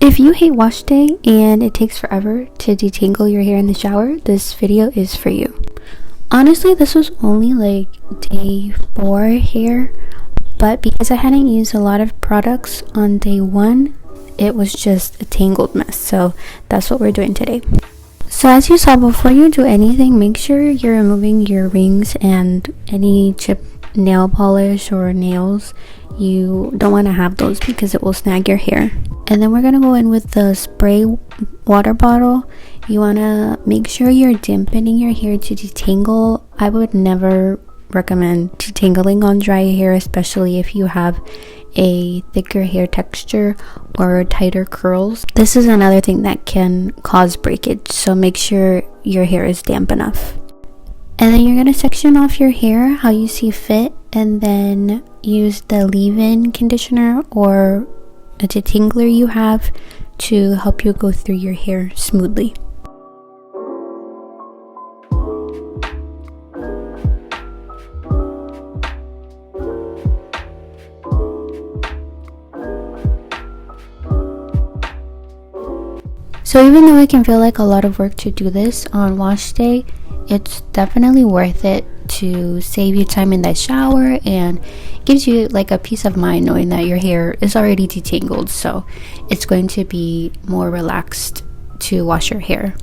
If you hate wash day and it takes forever to detangle your hair in the shower, this video is for you. Honestly, this was only like day 4 hair, but because I hadn't used a lot of products on day 1, it was just a tangled mess. So that's what we're doing today. So as you saw, before you do anything, make sure you're removing your rings and any chip nail polish or nails. You don't want to have those because it will snag your hair. And then we're going to go in with the spray water bottle. You want to make sure you're dampening your hair to detangle. I would never recommend detangling on dry hair, especially if you have a thicker hair texture or tighter curls. This is another thing that can cause breakage, so make sure your hair is damp enough. And then you're going to section off your hair how you see fit, and then use the leave-in conditioner or a detangler you have to help you go through your hair smoothly. So even though it can feel like a lot of work to do this on wash day, it's definitely worth it to save you time in the shower and gives you like a peace of mind knowing that your hair is already detangled, so it's going to be more relaxed to wash your hair.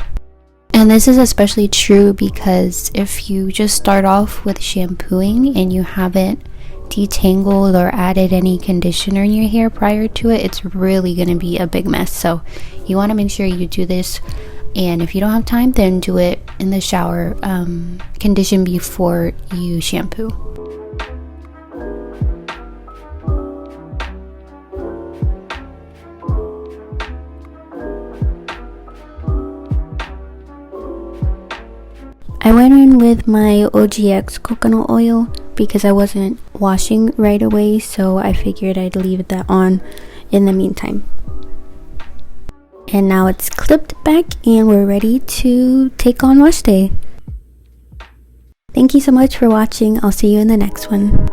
And this is especially true because if you just start off with shampooing and you haven't detangled or added any conditioner in your hair prior to it, it's really going to be a big mess. So you want to make sure you do this, and if you don't have time, then do it in the shower. Condition before you shampoo. I went in with my Ogx Coconut Oil because I wasn't washing right away, so I figured I'd leave that on in the meantime. And now it's clipped back and we're ready to take on wash day. Thank you so much for watching. I'll see you in the next one.